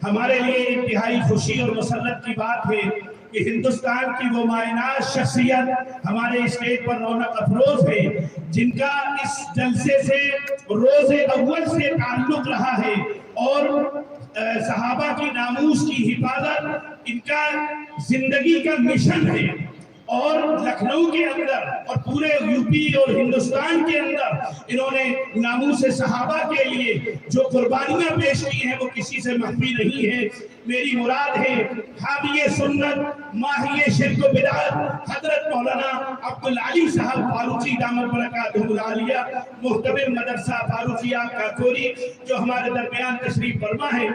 ہمارے لیے انتہائی خوشی اور مسرت کی بات ہے کہ ہندوستان کی وہ مائناز شخصیت ہمارے اسٹیج پر رونق افروز ہے، جن کا اس جلسے سے روز اول سے تعلق رہا ہے اور صحابہ کی ناموس کی حفاظت ان کا زندگی کا مشن ہے، اور لکھنؤ کے اندر اور پورے یو پی اور ہندوستان کے اندر انہوں نے ناموس صحابہ کے لیے جو قربانیاں پیش کی ہیں وہ کسی سے مخفی نہیں ہے۔ میری مراد ہے حامی سنت، ماہی شرک و بدعت حضرت مولانا عبدالعلی صاحب فاروقی دامت برکاتہ العالیہ، محتمل مدرسہ فاروقیہ کاکوری، جو ہمارے درمیان تشریف فرما ہے۔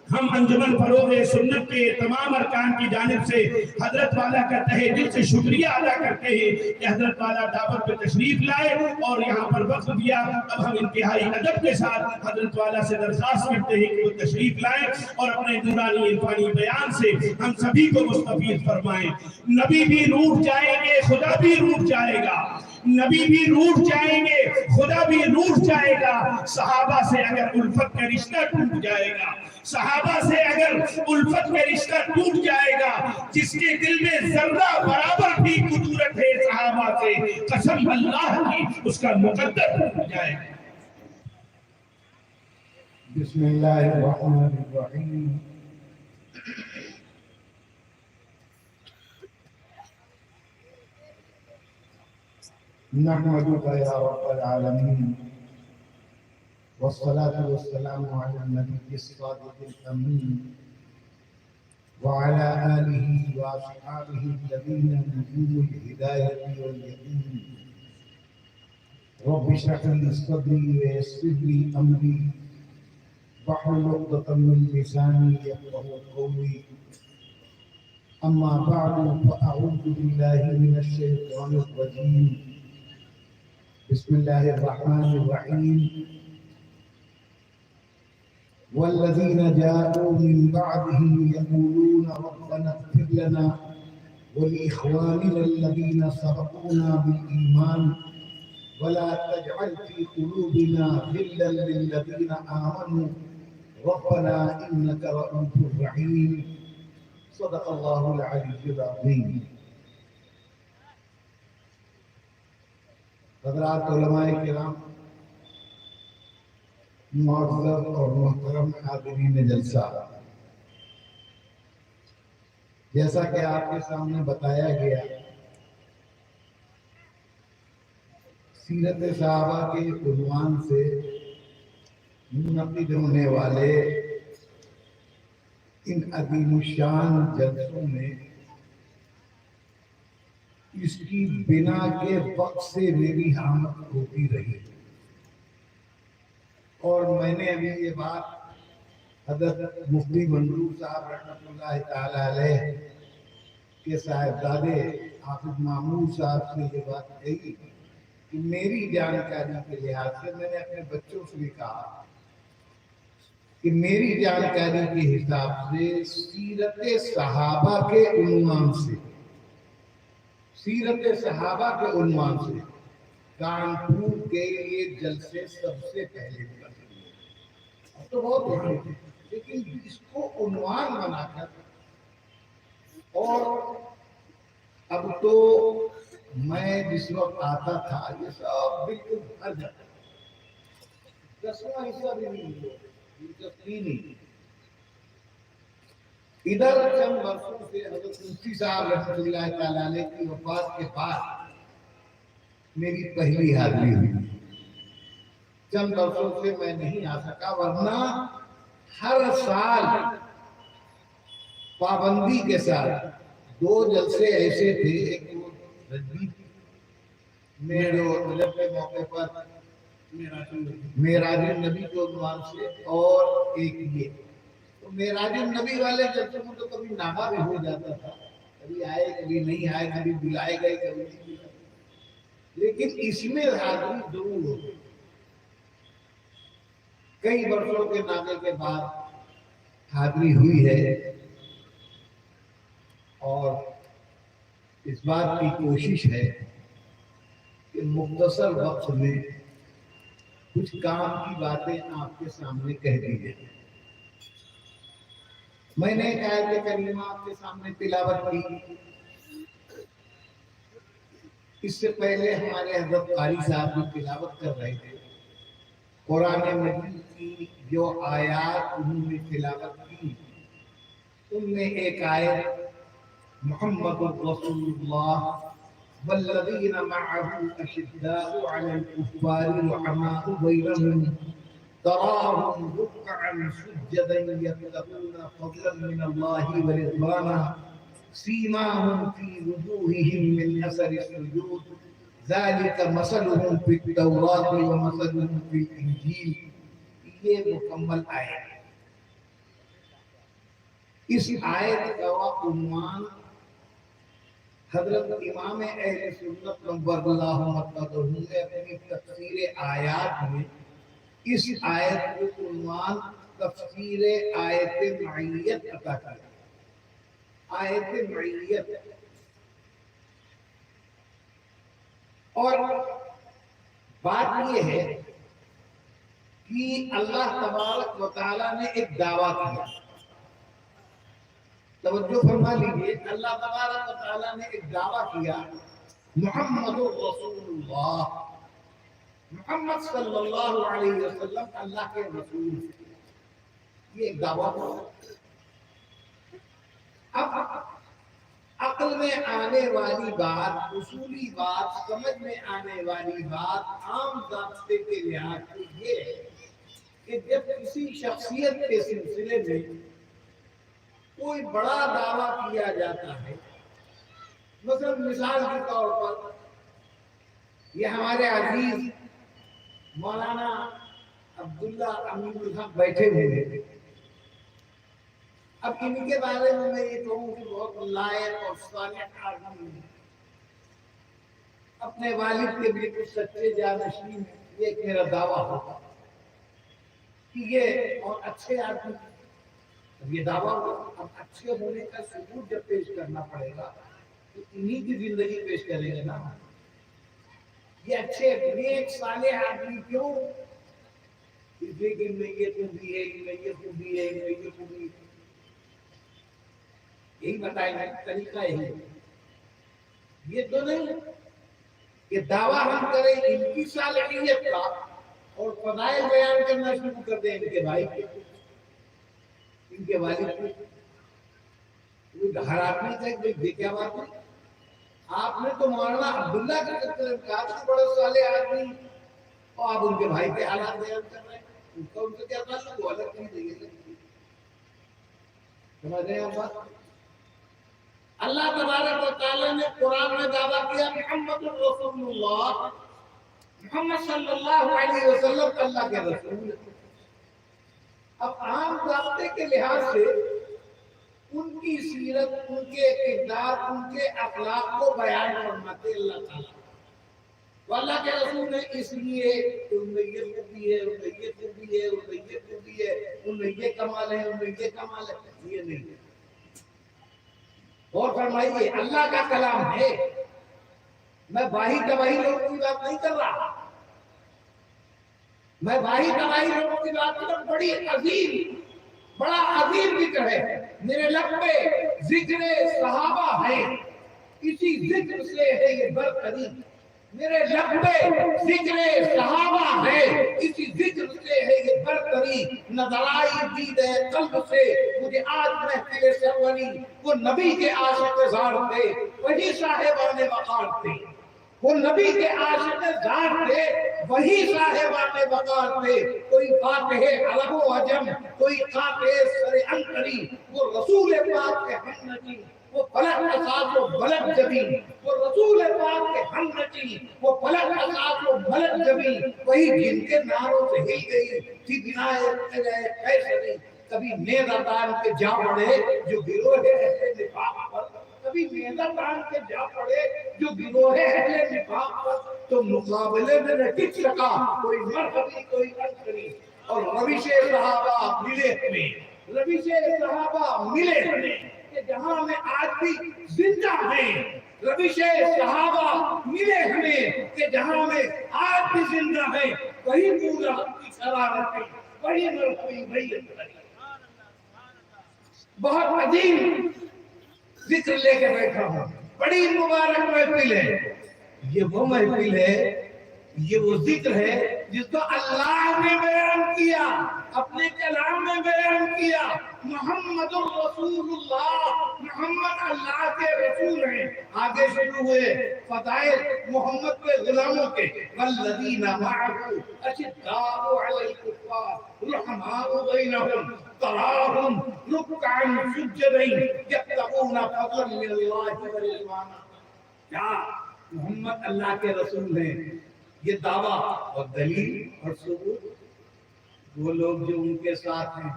ہم انجمن فروغ سنت کے تمام ارکان کی جانب سے حضرت والا کا تہہ دل سے شکریہ ادا کرتے ہیں کہ حضرت والا دعوت پہ تشریف لائے اور یہاں پر وقت دیا۔ اب ہم انتہائی ادب کے ساتھ حضرت والا سے درخواست کرتے ہیں کہ وہ تشریف لائیں اور اپنے نورانی عرفانی بیان سے ہم سبھی کو مستفید فرمائیں۔ نبی بھی روٹ جائیں گے، خدا بھی روٹ جائے گا، نبی بھی روٹ جائیں گے، خدا بھی روٹ جائے گا۔ صحابہ سے اگر الفت کا رشتہ ٹوٹ جائے گا، صحابہ سے اگر الفت کا رشتہ ٹوٹ جائے گا، جس کے دل میں ذرہ برابر بھی قدرت ہے صحابہ سے، قسم اللہ کی اس کا مقدر ٹوٹ جائے گا۔ بسم اللہ الرحمن الرحیم۔ نحمدک یا رب العالمین، والصلاة والسلام على النبي الصادق الأمين وعلى آله وأصحابه الذين نجوم الهداية واليقين۔ رب اشرح لي صدري ويسر لي أمري واحلل عقدة من لساني يفقهوا قولي، أما بعد فأعوذ بالله من الشيطان الرجيم، بسم الله الرحمن الرحيم۔ والذين جاءوا من بعدهم يقولون ربنا اغفر لنا ولإخواننا الذين سبقونا بالإيمان ولا تجعل في قلوبنا غلا للذين آمنوا ربنا إنك رؤوف رحيم۔ صدق الله العلي العظيم۔ حضرات علماء کرام، معزز اور محترم حاضرین جلسہ، جیسا کہ آپ کے سامنے بتایا گیا، سیرت صحابہ کے عنوان سے منعقد ہونے والے ان عظیم الشان جلسوں میں اس کی بنا کے وقت سے میری آمد ہوتی رہی، اور میں نے ابھی یہ بات حضرت مفتی منظور صاحب رحمۃ اللہ تعالی علیہ کے صاحبزادے حافظ مامور صاحب سے یہ بات کہی کہ میری جانکاری کے لحاظ سے میں نے اپنے بچوں سے بھی کہا کہ میری جانکاری کے حساب سے سیرت صحابہ کے عنوان سے، سیرت صحابہ کے عنوان سے کانپور کے یہ جلسے سب سے پہلے تو بہت ہوتے تھے، لیکن اس کو عنوان بنا کر، اور اب تو میں جس وقت آتا تھا یہ سب بالکل بھر جاتا، 10واں حصہ بھی نہیں ہوا، دلچسپی نہیں۔ ادھر چند برسوں سے حضرت مفتی صاحب رحمۃ اللہ تعالی علیہ کی وفات کے بعد میری پہلی حاضری ہوئی، چند برسوں سے میں نہیں آ سکا، ورنہ ہر سال پابندی کے ساتھ 2 جلسے ایسے تھے، ایک میں جو رجب کے موقع پر معراج النبی کے عنوان سے، اور ایک یہ تو معراج النبی والے جلسوں میں تو کبھی نامہ بھی ہو جاتا تھا، کبھی آئے کبھی نہیں آئے، کبھی بلائے گئے کبھی نہیں بلائے، لیکن اس میں حاضری ضرور ہوتی۔ کئی برسوں کے نامے کے بعد حاضری ہوئی ہے، اور اس بات کی کوشش ہے کہ مختصر وقت میں کچھ کام کی باتیں آپ کے سامنے کہہ دی جائیں۔ میں نے ایک آیت کریمہ آپ کے سامنے تلاوت کی. اس سے پہلے ہمارے حضرت قاری صاحب بھی تلاوت کر رہے تھے. قرآن مجید کی جو آیات انہوں نے تلاوت کی ان میں ایک آیت محمد رسول اللہ والذین معه اشداء علی الکفار رحماء بینہم تراهم رکعا سجدا یبتغون فضلا من اللہ ورضوانا سیماهم فی وجوہہم من اثر السجود ذالک مثلهم فی التوراۃ ومثلهم فی الانجیل. یہ مکمل آیت. اس آیت کا عنوان حضرت امام اہل سنت نور اللہ مرتضی نے اپنی تفسیر آیات میں اس آیت کو عنوان تفسیر آیت معیت عطا کیا. آیت معیت. اور بات یہ ہے کہ اللہ تبارک و تعالی نے ایک دعویٰ کیا. توجہ فرما لیجیے. اللہ تبارک و تعالی نے ایک دعویٰ کیا محمد رسول اللہ. محمد صلی اللہ علیہ وسلم اللہ کے رسول. یہ ایک دعویٰ تھا. اب عقل میں آنے والی بات، اصولی بات، سمجھ میں آنے والی بات عام ضابطے کے لحاظ سے یہ ہے کہ جب کسی شخصیت کے سلسلے میں کوئی بڑا دعویٰ کیا جاتا ہے، مثلا مثال کے طور پر یہ ہمارے عزیز مولانا عبداللہ امین الحق بیٹھے ہوئے ہیں. اب ان کے بارے میں یہ کہوں کہ بہت لائق اور صالح آدمی ہیں، اپنے والد کے بالکل سچے جانشین ہیں. یہ ایک میرا دعویٰ ہوتا کہ یہ اور اچھے آدمی. یہ دعویٰ ہو. اب اچھے ہونے کا ثبوت جب پیش کرنا پڑے گا تو انہی کی زندگی پیش کریں گے نا. یہ اچھے نیک صالح آدمی کیوں؟ اس لیے کہ ان میں یہ خوبی ہے، ان میں یہ خوبی ہے، ان میں یہ خوبی ہے. یہی بتائیں گے طریقہ یہی ہے. یہ تو نہیں کہ دعویٰ ہم کریں ان کی صالحیت کا اور فضائل بیان کرنا شروع کر دیں ان کے بھائی کے، ان کے والد کے. ہر آدمی کا یہ کیا بات ہے؟ آپ نے تو مولانا عبداللہ کے کہا کہ بڑے صالح آدمی اور آپ ان کے بھائی کے حالات بیان کر رہے ہیں. ان کا ان سے کیا تعلق؟ وہ الگ نہیں دیں. سمجھ رہے ہیں آپ بات؟ اللہ تبارک و تعالی نے قرآن میں دعویٰ کیا محمد رسول اللہ، محمد صلی اللہ علیہ وسلم اللہ کے رسول. اب عام ضابطے کے لحاظ سے ان کی سیرت، ان کے کردار، ان کے اخلاق کو بیان فرماتے اللہ تعالیٰ. تو اللہ کے رسول نے اس لیے کہ ان میں یہ خوبی ہے، ان میں یہ خوبی ہے، ان میں یہ خوبی ہے، ان میں یہ کمال ہے، ان میں یہ کمال ہے. یہ نہیں ہے. اور فرمائیے اللہ کا کلام ہے. میں باہی گواہی لوگوں کی بات نہیں کر رہا. میں باہی گواہی لوگوں کی بات کر رہا. بڑی عظیم، بڑا عظیم ذکر ہے. میرے لب پہ ذکر صحابہ ہے، اسی ذکر سے ہے یہ برتری. میرے لب پہ ذکر صحابہ ہے، اسی ذکر سے ہے یہ برتری. نظر آئی دید قلب سے مجھے آج محفل سروری. وہ نبی کے عاشق زار تھے، وہی صاحبان وقار تھے. وہ نبی کے عاشق زار تھے، وہی صاحبان وقار تھے. کوئی فاتح عرب و عجم، کوئی قاطع سر انقری. وہ رسول پاک کے ہم نشین، وہ فلک اساس و بلد جبین. وہ رسول پاک کے ہم نشین، وہ فلک اساس و بلد جبین. وہی جن کے ناروں سے ہل گئی تھی بنائے فیصلی. کبھی نیزہ تان کے جا پڑے جو گروہ اہل نفاق پر، کبھی نیزہ تان کے جا پڑے جو گروہ اہل نفاق پر. تو مقابلے میں نہ ٹک سکا کوئی مرحبی کوئی انکری. اور روش صحابہ ملے ہمیں، روش صحابہ ملے ہمیں کہ جہاں ہمیں آج بھی زندہ ہیں. روش صحابہ ملے ہمیں کہ جہاں ہمیں آج بھی زندہ ہیں. وہی پورا کی شرارت، وہی مرحبی وہی انکری. بہت عظیم ذکر لے کے بیٹھا ہوں، بڑی مبارک محفل ہے۔ یہ وہ محفل ہے، یہ وہ ذکر ہے جس کو اللہ نے بیان کیا، اپنے کلام میں بیان کیا۔ محمد الرسول اللہ، محمد اللہ کے رسول ہیں۔ آگے شروع ہوئے فضائل محمد کے غلاموں کے، والذین معه اشداء علی الکفار رحماء بینہم تراہم رکعا سجدا یبتغون فضلا من اللہ ورضوانا۔ کیا محمد اللہ کے رسول ہیں؟ یہ دعویٰ اور دلیل اور ثبوت۔ وہ لوگ جو ان کے ساتھ ہیں،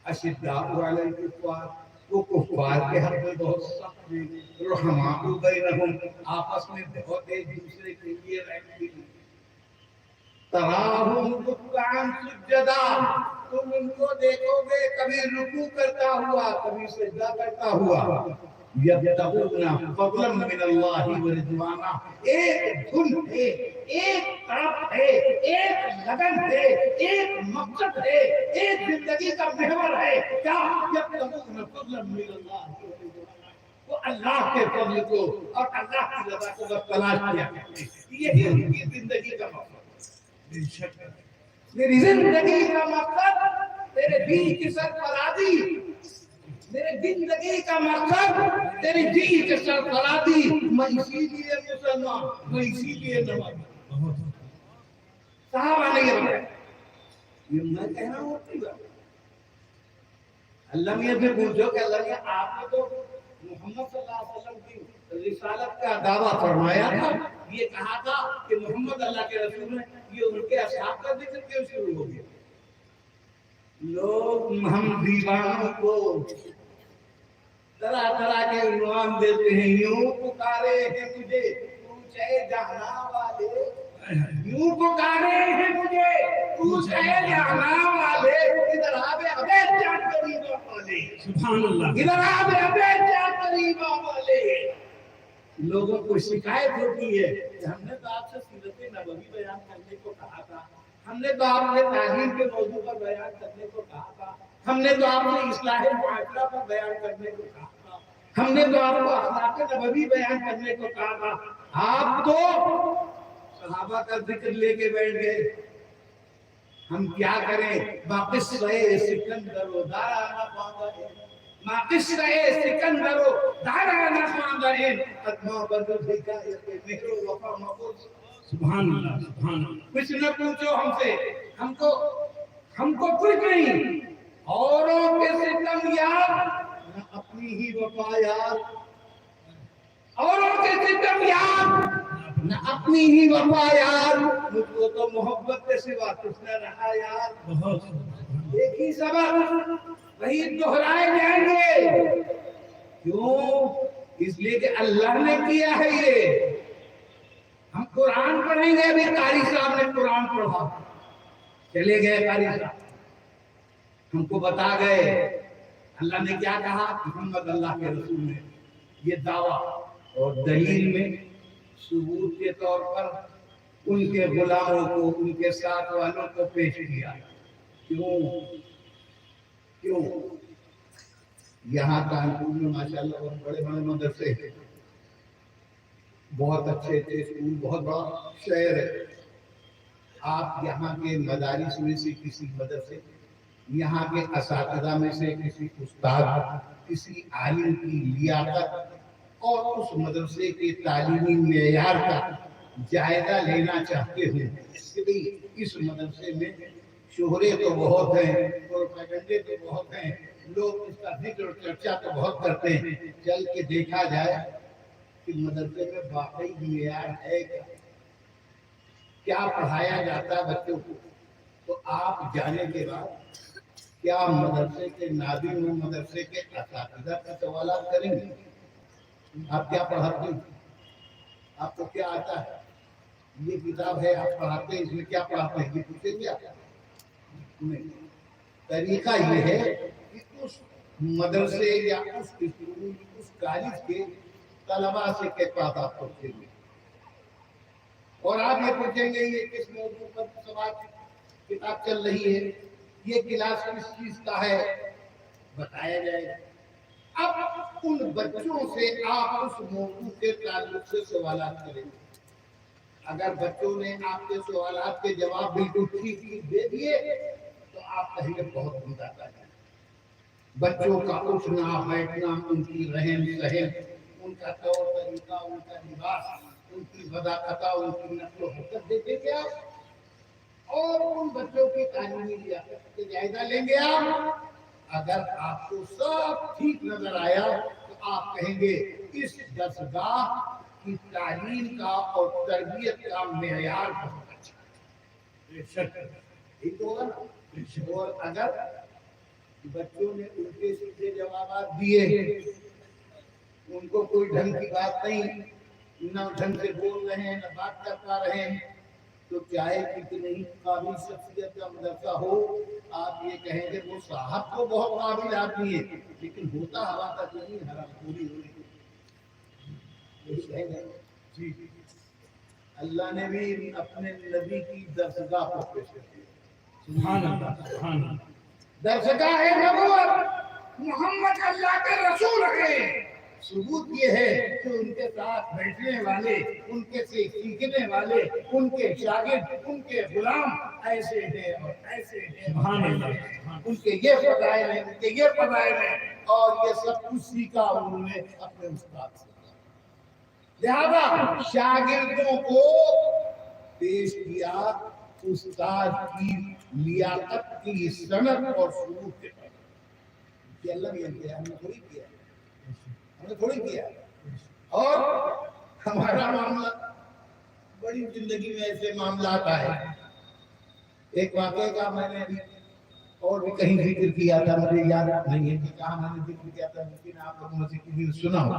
اشداء علی الکفار، وہ کفار کے حق میں بہت سخت ہیں، رحماء بینہم، آپس میں بہت ایک دوسرے کے لیے رحم دل، تراہم رکعا سجدا، تم ان کو دیکھو گے کبھی رکوع کرتا ہوا، کبھی سجدہ کرتا ہوا، یبتغون فضلا من اللہ ورضوانا، ایک دھن ہے، ایک طرف ہے، ایک لگن ہے، ایک مقصد ہے، ایک زندگی کا محور ہے۔ کیا؟ یبتغون فضلا من اللہ ورضوانا، وہ اللہ کے فضل کو اور اللہ کی رضا کو بس تلاش کیا کرتے ہیں۔ یہی ان کی زندگی کا مقصد ہے۔ میری زندگی کا مقصد تیرے دین کی سرفرازی، میرے زندگی کا مقصد تیری دین کی سرفرازی۔ میں اسی لیے مسلمان، میں اسی لیے نمازی۔ صحابہ نہیں رہے، یہ میں کہہ رہا ہوں اپنی بات۔ اللہ میاں سے پوچھو کہ اللہ میاں آپ نے تو محمد صلی اللہ علیہ وسلم کی رسالت کا دعویٰ فرمایا تھا، یہ کہا تھا کہ محمد اللہ کے رسول ہیں، یہ ان کے اصحاب کا ذکر کیوں شروع ہو گیا؟ لوگ ہم دیوانوں کو طرح طرح کے عنوان دیتے ہیں، یوں پکارے ہیں مجھے پوچھے جہاں والے، یوں پکارے ہیں مجھے پوچھے جہاں والے، ادھر آبے ابے جان قریبا والے، سبحان اللہ، ادھر آبے ابے جان قریبا والے۔ لوگوں کو شکایت ہوتی ہے کہ ہم نے تو آپ سے سیرت نبوی بیان کرنے کو کہا تھا، ہم نے تو آپ سے تعلیم کے موضوع پر بیان کرنے کو کہا تھا، ہم نے تو آپ سے اصلاح معاشرہ پر بیان کرنے کو کہا تھا، ہم نے تو آپ کو اخلاق نبوی بیان کرنے کو کہا تھا، آپ تو صحابہ کا ذکر لے کے بیٹھ گئے۔ ہم کیا کریں؟ واپس رہے سکندر و دارانا خواندہ، واپس رہے سکندر و دارانا خواندہ، ادما بدر حکایت مہر و وفا مقص۔ سبحان اللہ، سبحان اللہ۔ کچھ نہ پوچھو ہم سے، ہم کو کچھ نہیں، اوروں کے ستم یار نہ اپنی ہی وفا یار، اوروں کے ستم یار نہ اپنی ہی وفا یار، مجھ کو تو محبت کے سوا کچھ نہ رہا یار۔ بہت ایک ہی سبق وہی دہرائے جائیں گے، کیوں؟ اس لیے کہ اللہ نے کیا ہے یہ۔ ہم قرآن پڑھیں گے، ابھی قاری صاحب نے قرآن پڑھا، چلے گئے قاری صاحب، ہم کو بتا گئے اللہ نے کیا کہا۔ محمد اللہ کے رسول نے یہ دعویٰ اور دلیل میں ثبوت کے طور پر ان کے غلاموں کو، ان کے ساتھ والوں کو پیش کیا۔ کیوں؟ یہاں کانپور میں ماشاءاللہ بہت بڑے بڑے مدرسے ہیں، بہت اچھے اسکول، بہت بڑا شہر ہے۔ آپ یہاں کے مدارس میں سے کسی مدرسے، یہاں کے اساتذہ میں سے کسی استاد، کسی عالم کی لیاقت اور اس مدرسے کے تعلیمی معیار کا جائزہ لینا چاہتے ہیں کہ بھئی اس مدرسے میں شہرے تو بہت ہیں، پروپیگنڈے تو بہت ہیں، لوگ اس کا ذکر اور چرچا تو بہت کرتے ہیں، چل کے دیکھا جائے کہ مدرسے میں واقعی معیار ہے کیا پڑھایا جاتا ہے بچوں کو۔ تو آپ جانے کے بعد کیا مدرسے کے ناظرین و مدرسے کے اساتذہ کا سوالات کریں گے؟ آپ کیا پڑھاتے ہیں؟ آپ کو کیا آتا ہے؟ یہ کتاب ہے آپ پڑھاتے ہیں، اس میں کیا پڑھاتے ہیں؟ یہ پوچھیں گے آپ؟ نہیں۔ طریقہ یہ ہے کہ اس مدرسے یا اس اسکول، اس کالج کے طلباء سے کے پاس آپ پوچھیں گے، اور آپ یہ پوچھیں گے یہ کس موضوع پر سوال کتاب چل رہی ہے، یہ کلاس کس چیز کا ہے، بتایا جائے گا۔ اب ان بچوں سے آپ اس موضوع کے تعلق سے سوالات کریں گے۔ اگر بچوں نے آپ کے سوالات کے جواب بالکل ٹھیک ٹھیک دے دیے تو آپ کہیں گے بہت عمدہ تعلیم۔ بچوں کا اٹھنا بیٹھنا، ان کی رہن سہن، ان کا طور طریقہ، ان کا لباس، ان کی وضاحت، ان کی نقل و حرکت دیکھیں گے آپ، اور ان بچوں کی تعلیمی لیاقت کا جائزہ لیں گے آپ۔ اگر آپ کو سب ٹھیک نظر آیا تو آپ کہیں گے اس درسگاہ کی تعلیم کا اور تربیت کا معیار بہت اچھا ہے۔ ٹھیک ہوگا نا؟ اور اگر بچوں نے الٹے سیدھے جوابات دیے، ان کو کوئی ڈھنگ کی بات نہیں، نہ ڈھنگ سے بول رہے ہیں نہ بات کر پا رہے ہیں، تو چاہے کتنی قابل شخصیت کا مدرسہ ہو، آپ یہ کہیں گے وہ صاحب تو بہت قابل آدمی ہے لیکن ہوتا ہوا تک نہیں، حرام پوری ہوئی۔ اللہ نے بھی اپنے نبی کی درسگاہ کو پیش کر دیا۔ سبحان اللہ، سبحان اللہ۔ درسگاہ نبوت، محمد اللہ کے رسول ہیں۔ ثبوت یہ ہے کہ ان کے ساتھ بیٹھنے والے، ان کے سے سیکھنے والے، ان کے شاگرد، ان کے غلام ایسے ہیں اور ایسے ہیں، سبحان اللہ۔ ان کے یہ فضائل ہیں، ان کے یہ فضائل ہیں، اور یہ سب کچھ سیکھا انہوں نے اپنے استاد سے۔ لہذا شاگردوں کو پیش کیا استاد کی لیاقت کی سند اور سلوک کے پر۔ یہ اللہ نے کیا، ہم نے تھوڑی کیا، ہم نے تھوڑی کیا۔ اور ہمارا معاملہ، بڑی زندگی میں ایسے معاملات آئے۔ ایک واقعے کا میں نے ابھی اور بھی کہیں ذکر کیا تھا، مجھے یاد نہیں ہے کہ کہاں میں نے ذکر کیا تھا، لیکن آپ لوگوں نے کسی نے سنا ہو۔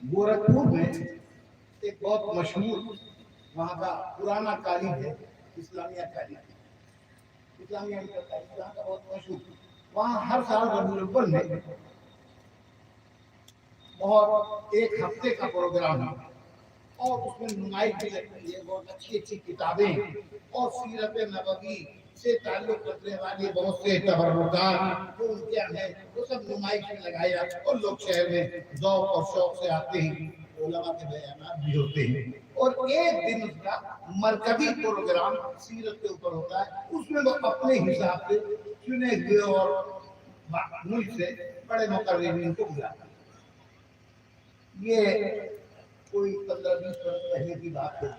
گورکھپور میں ایک بہت مشہور وہاں کا پرانا کالج ہے، اسلامیہ کالج، اسلامیہ کالج وہاں کا بہت مشہور۔ وہاں ہر سال ربیع الاول میں بہت ایک ہفتے کا پروگرام ہے، اور اس میں نمائش بھی لگتی ہے، بہت اچھی اچھی کتابیں اور سیرت نبوی سے تعلق رکھنے والے بہت سے تبرکات جو ان کے ہیں وہ سب نمائش میں لگائے جاتے ہیں، اور لوگ شہر میں ذوق اور شوق سے آتے ہیں، علماء کے بیانات بھی ہوتے ہیں۔ اور ایک دن اس کا مرکزی پروگرام سیرت کے اوپر ہوتا ہے، اس میں وہ اپنے حساب سے چنے ہوئے اور ملک سے بڑے مقررین کو بلاتے ہیں۔ یہ کوئی 15-20 برس پہلے کی بات ہے۔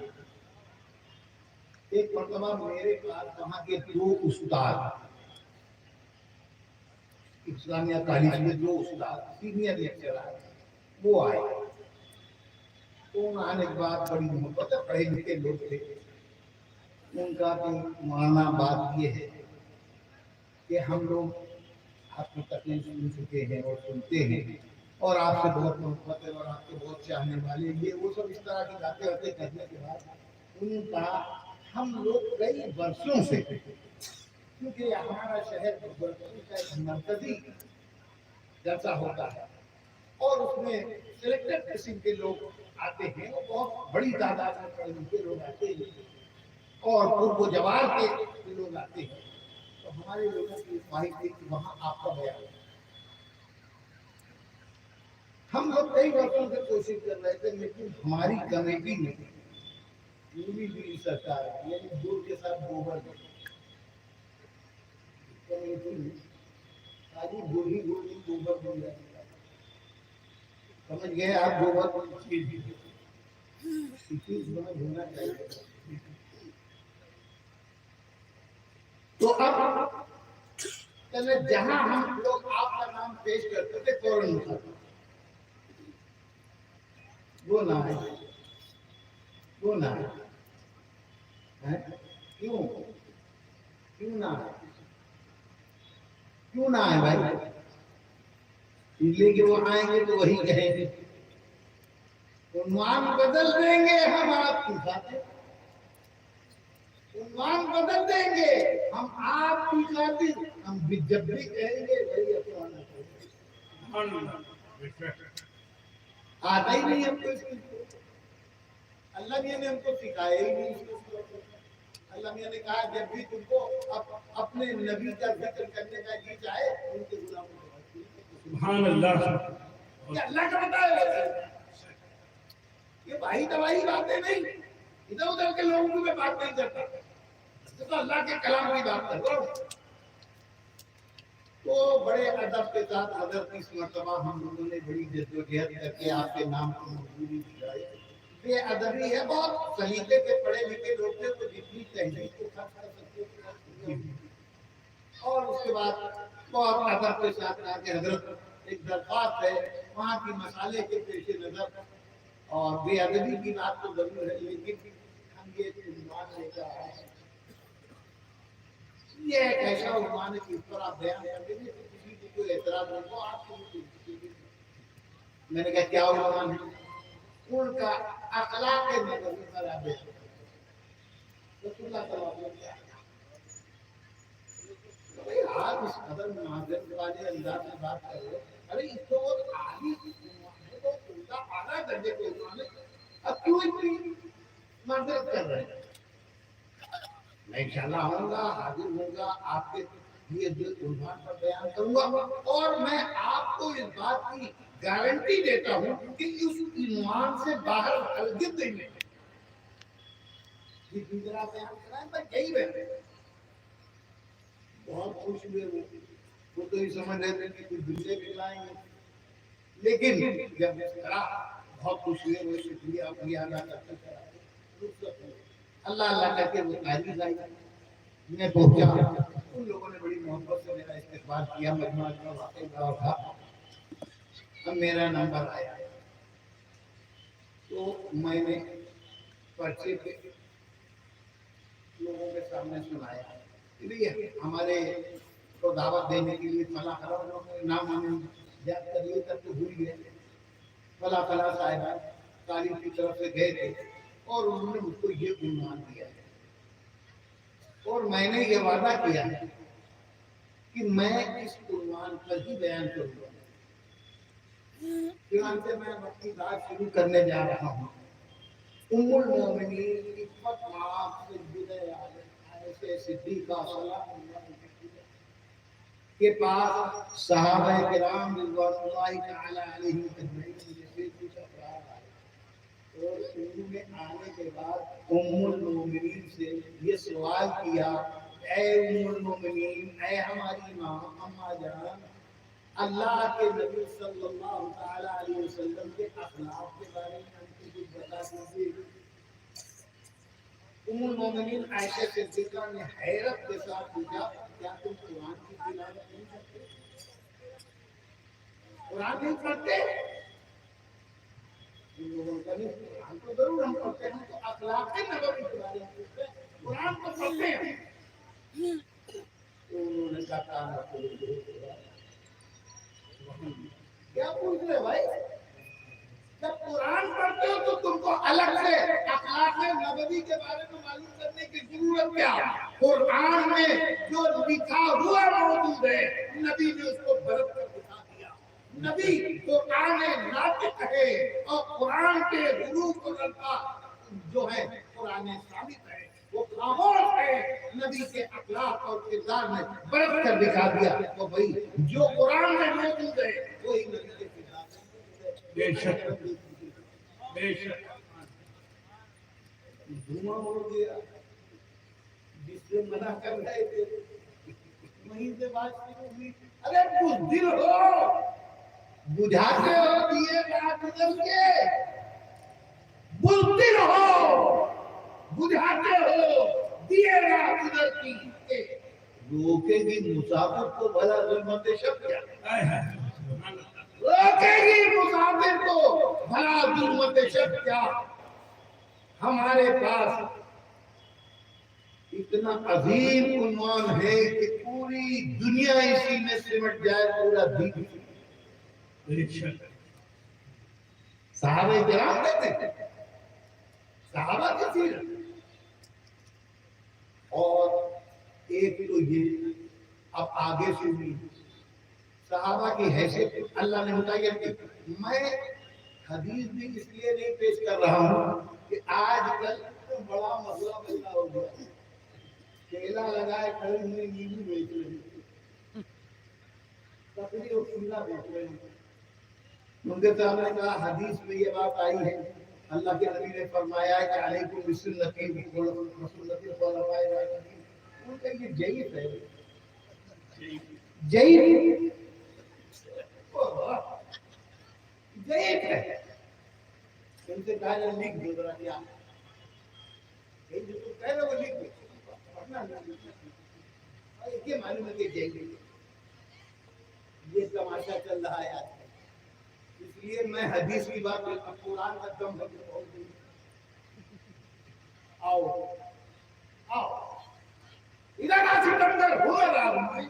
ایک مرتبہ میرے پاس وہاں کے 2 استاد، اسلامیہ کالج کے 2 استاد سینئر لیکچرر وہ آئے۔ ان آنے کے بعد بڑی محبت، پڑھے لکھے لوگ تھے۔ ان کا تو مانا بات یہ ہے کہ ہم لوگ آپ کی تقریر سن چکے ہیں اور سنتے ہیں، اور آپ سے بہت محبت ہے اور آپ کے بہت چاہنے والے، یہ وہ سب اس طرح کی باتیں ہوتے کرنے کے بعد ان کا ہم لوگ کئی برسوں سے، کیونکہ ہمارا شہر گورکھپور کا ایک مرکزی جلسہ ہوتا ہے اور اس میں سلیکٹڈ قسم کے لوگ آتے ہیں، اور بہت بڑی تعداد میں پڑھے لکھے لوگ آتے ہیں اور پرب و جوار کے لوگ آتے ہیں۔ تو ہمارے لوگوں کی خواہش تھی کہ وہاں آپ کا بیان۔ ہم لوگ کئی برسوں سے کوشش کر رہے تھے، لیکن ہماری کمیٹی میں پوری بھی سرکار یعنی دودھ کے ساتھ گوبر کمیٹی میں ساری گولی گوبر بن جاتی ہے۔ سمجھ گئے آپ؟ گوبر چیز ہونا چاہیے۔ تو اب جہاں ہم لوگ آپ کا نام پیش کرتے تھے فوراً اٹھاتے، وہ نہ ہے، وہ نہ ہے، کیوں نہ ہے؟ کیوں نہ ہے بھائی؟ لیکن وہ آئیں گے تو وہی کہیں گے، عنوان بدل دیں گے ہم آپ کی خاطر، عنوان بدل دیں گے ہم آپ کی خاطر، ہم جب بھی کہیں گے وہی افسانہ کہیں گے۔ آتا ہی نہیں ہم کو اس کو، اللہ نے ہم کو سکھایا ہی نہیں اس کو۔ اللہ نے کہا جب بھی تم کو اپنے نبی کا ذکر کرنے کا جی چاہے ان کے غلام سبحان اللہ. یہ اللہ کا بتایا ہے. یہ بھائی دوائی باتیں نہیں, ادھر ادھر کے لوگوں کی میں بات نہیں کرتا, تو اللہ کے کلام کی بات کر رہا ہوں. تو بڑے ادب کے ساتھ حضرت اس مرتبہ ہم لوگوں نے بڑی جدوجہد کر کے آپ کے نام کو منظوری دلائی. یہ ادبی ہے, بہت سلیقے کے پڑھے لکھے لوگ تھے, تو جتنی تحریر کو خرچ کر سکتے. اور اس کے بعد بہت ادب کے ساتھ کہا کہ حضرت ایک درخواست ہے وہاں کی مسالے کے پیش نظر, اور بے ادبی کی بات تو ضرور ہے, لیکن ہم یہ عنوان لے کر آئے ہیں, یہ ایک ایسا عنوان ہے کہ اس پر آپ بیان کر دیں گے کہ کسی کو کوئی اعتراض نہیں ہو. آپ کو میں نے کہا کیا عنوان ہے؟ ان کا اخلاق نبوی پر آپ رسول اللہ صلی اللہ علیہ وسلم. آپ اس قدر معذرت والے انداز میں بات کر رہے, ارے اس کو بہت عالی عنوان ہے, بہت عمدہ اعلیٰ درجے کے عنوان ہے, اب کیوں اتنی معذرت کر رہے ہیں؟ میں انشاءاللہ آؤں گا, حاضر ہوں گا, آپ کے لیے دل عنوان پر بیان کروں گا, اور میں آپ کو اس بات کی گارنٹی دیتا ہوں کہ اس عنوان سے باہر ہرگز نہیں ہے. جس طرح بیان کرائیں میں یہی رہتے ہیں. بہت خوش ہوئے وہ تو یہ سمجھ رہے تھے کہ کچھ دوسرے دکھلائیں گے, لیکن جب بہت خوش ہوئے وہ شکریہ اپنی ادا کرتے اللہ اللہ کر کے وہ تعریف آئی. میں پہنچا, ان لوگوں نے بڑی محبت سے میرا استقبال کیا, مجموعہ کا واقعہ گاؤں تھا. اب میرا نمبر آیا تو میں نے پرچے پہ لوگوں کے سامنے سنایا کہ ہمارے کو دعوت دینے کے لیے فلاں فلاں نام ہمیں یاد کر لیے تب تو بھول گئے, فلاں فلاں صاحبہ تعلیم کی طرف سے گئے تھے, اور انہوں نے مجھ کو یہ عنوان دیا ہے, اور میں نے یہ وعدہ کیا ہے کہ میں اس عنوان پر ہی بیان کروں گا. چنانچہ میں اپنی بات شروع کرنے جا رہا ہوں. ام المومنین عفت معاف سیدہ عائشہ صدیقہ سلام اللہ کے پاس صحابہ کرام رضوان اللہ تعالی علیہم اجمعین سے کچھ افراد آئے, اور انہوں نے آنے کے بعد ام المومنین سے یہ سوال کیا, اے ام المومنین, اے ہماری ماں اماں جان, اللہ کے نبی صلی اللہ تعالی علیہ وسلم کے اخلاق کے بارے میں ہم کو کچھ بتا دیجیے. ام المومنین عائشہ صدیقہ نے حیرت کے ساتھ پوچھا, کیا تم قرآن کی تلاوت نہیں کرتے, قرآن نہیں پڑھتے؟ ان لوگوں نے کہا قرآن تو ضرور ہم پڑھتے ہیں, تو اخلاق نبوی کے بارے میں پوچھتے ہیں, قرآن تو پڑھتے ہیں. تو انہوں نے کہا کیا پوچھ رہے بھائی, جب قرآن پڑھتے ہو تو تم کو الگ سے اخلاق نبوی کے بارے میں معلوم کرنے کی ضرورت کیا؟ قرآن میں جو لکھا ہوا موجود ہے نبی نے اس کو برت کر دکھا دیا. نبی قرآن ناطق ہے, اور قرآن کے حروف و الفاظ جو ہے قرآن ثابت ہے, وہ خاموش ہے. نبی کے اخلاق اور کردار میں برت کر دکھا دیا. تو بھائی جو قرآن میں موجود ہے وہی نبی کے کردار میں. بے شک بے شک. دھواں ہو گیا جس سے منع کر رہے تھے, وہیں سے بات شروع ہوئی. ارے بزدل ہو, بجھاتے ہو دیے رات گزر کے, بزدل ہو, بجھاتے ہو دیے رات گزر کے. روکے گی مسافر کو بھلا ظلمت شب کیا, روکے گی مسافر کو بھلا ظلمت شب کیا. ہمارے پاس اتنا عظیم عنوان ہے کہ پوری دنیا اسی میں سمٹ جائے, پورا دین. صحابہ کرام کہتے ہیں, صحابہ کی سیرت. اور ایک تو یہ, اب آگے سنیے, صحابہ کی حیثیت اللہ نے متعین کی. میں حدیث بھی اس لیے نہیں پیش کر رہا ہوں کہ آج کل تو بڑا مسئلہ پیدا ہو گیا, کیلا لگائے کھڑے ہوئے نیبو بیچ رہے ہیں. بکری اور سننا بیچ رہے ہیں. ان کے صاحب نے کہا حدیث میں یہ بات آئی ہے اللہ کے نبی نے فرمایا کہ علیکم بسنتی وسنت الخلفاء الراشدین. ان کا یہ ضعیف ہے ضعیف ضعیف ہے. ان سے کہا جائے لکھ دو ذرا کیا یہ جو تو کہہ رہے وہ لکھ دو پڑھنا نہیں. یہ معلوم ہے کہ ضعیف یہ تماشا چل رہا ہے آج. اس لیے میں حدیث کی بات قرآن کا دم ہے. آؤ آؤ ادھر آ ستمبر ہنر آزمائے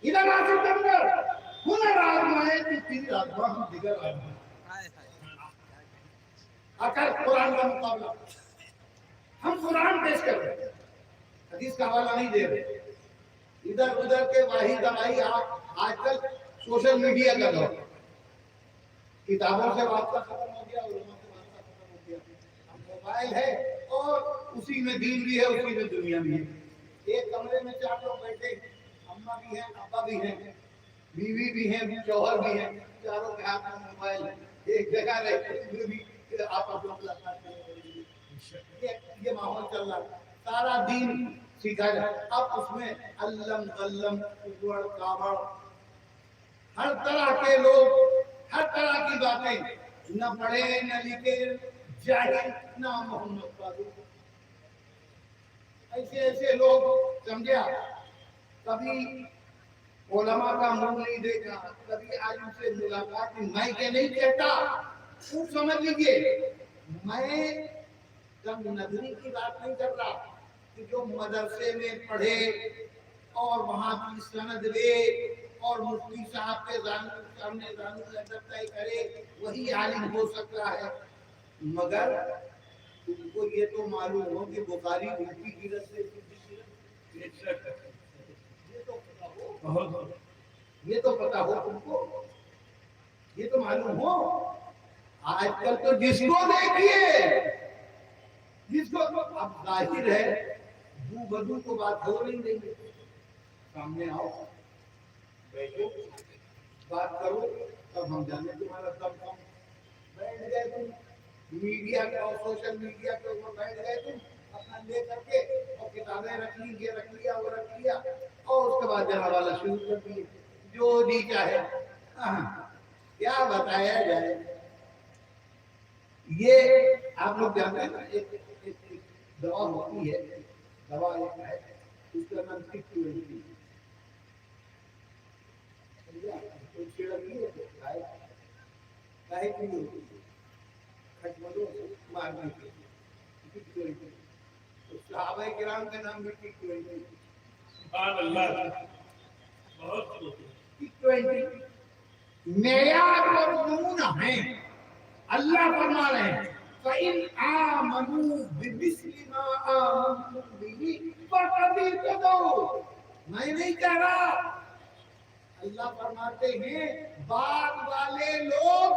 ادھر آ ستمبر ہنر آزمائے تو تیری آزما ہم دیگر آزمائے. اگر قرآن کا مقابلہ ہم قرآن پیش کر رہے ہیں حدیث کا حوالہ نہیں دے رہے. ادھر ادھر کے واہی دوائی آج کل سوشل میڈیا کا دور کتابوں سے واسطہ ختم ہو گیا علماء سے واسطہ ختم ہو گیا. موبائل ہے اور اسی میں دین بھی ہے اسی میں دنیا بھی ہے. ایک کمرے میں 4 لوگ بیٹھے اماں بھی ہیں ابا بھی ہیں بیوی بھی ہیں شوہر بھی ہیں چاروں کے ہاتھ میں موبائل ایک جگہ رہتے ہوئے بھی آپس میں یہ ماحول چل رہا ہے. سارا دین سیکھا جائے. اب اس میں علم غلم اکوڑ کاوڑ ہر طرح کے لوگ ہر طرح کی باتیں نہ پڑھے نہ لکھے جاہل نہ محمد فاروق ایسے ایسے لوگ سمجھا کبھی علماء کا منہ نہیں دیکھا کبھی عالم سے ملاقات میں کہ نہیں کہتا خوب سمجھ لیجیے. میں کم نظری کی بات نہیں کر رہا کہ جو مدرسے میں پڑھے اور وہاں کی سند لے اور مفتی صاحب کے سامنے قانون ادب طے کرے وہی عالم ہو سکتا ہے. مگر تم کو یہ تو معلوم ہو کہ بخاری ان کی حیرت سے یہ تو پتا ہو تم کو یہ تو معلوم ہو. آج کل تو جس کو دیکھیے جس کو اب ظاہر ہے بو بدو کو بات ہو نہیں رہی. سامنے آؤ بیٹھو بات کرو تب ہم جانے تمہارا دم کم. بیٹھ گئے تم میڈیا کا اور سوشل میڈیا کے اوپر بیٹھ گئے تم اپنا لے کر کے اور کتابیں رکھ لی یہ رکھ لیا وہ رکھ لیا اور اس کے بعد جناب والا شروع کر دیے جو جی چاہے. کیا بتایا جائے. یہ آپ لوگ جانتے ہیں نا ایک دوا ہوتی ہے دوا ایک ہے اس کا نام ٹک20 مارنے کے صحابہ کرام کا نام بھی ٹک20. سبحان اللہ بہت ٹک20 معیار اور نمونہ ہے. اللہ فرما رہے ہیں فَإِنْ آمَنُوا بِمِثْلِ مَا آمَنْتُمْ بِهِ فَقَدْ اهْتَدَوْا. میں نہیں کہہ رہا. اللہ فرماتے ہیں بعد والے لوگ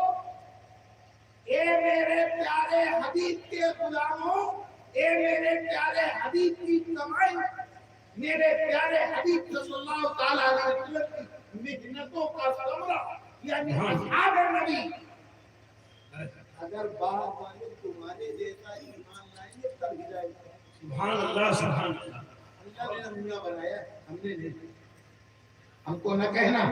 اے میرے پیارے حبیب کے غلاموں اے میرے پیارے حبیب کی کمائی میرے پیارے حبیب صلی اللہ تعالی علیہ وسلم کی محنتوں کا ثمرہ یعنی اصحاب نبی اگر بعد والے تمہارے جیسا ایمان لائیں گے تب ہدایت. سبحان اللہ سبحان اللہ. اللہ نے نمونہ بنایا ہم نے نہیں. ہم کو نہ کہنا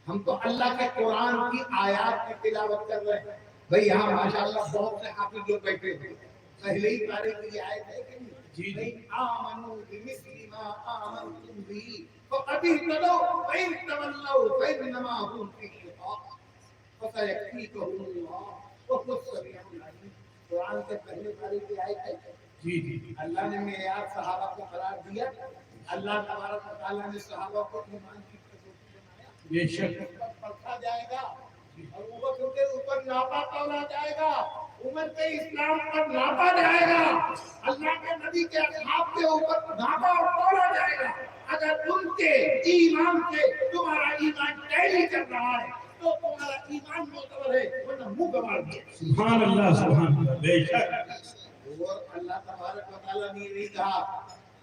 ہم تو اللہ کے قرآن کی آیات کی تلاوت کر رہے ہیں. بھئی یہاں ماشاءاللہ بہت سے حافظ لوگ بیٹھے ہیں پہلے ہی پارے کی آیت ہے کہ نہیں آمنوا بمثل ما آمنتم به فقد اهتدوا وإن تولوا فإنما هم في شقاق فسيكفيكهم الله وهو السميع العليم. قرآن کے پہلے پارے کی آیت ہے. جی اللہ نے معیار صحابہ کو قرار دیا. اللہ تبارک و تعالیٰ نے صحابہ کو ایمان کی کسوٹی بنایا. بے شک پرکھا جائے گا اور عمر کے اوپر ناپا تولا جائے گا. عمر کے اسلام پر ناپا جائے گا. اللہ کے نبی کے اصحاب کے اوپر ناپا اور تولا جائے گا. اگر ان کے ایمان سے تمہارا ایمان ٹیلی کر رہا ہے تو تمہارا ایمان معتبر ہے ورنہ منہ گنوا دیا. سبحان اللہ بے شک. اور اللہ تبارک و تعالیٰ نے نہیں کہا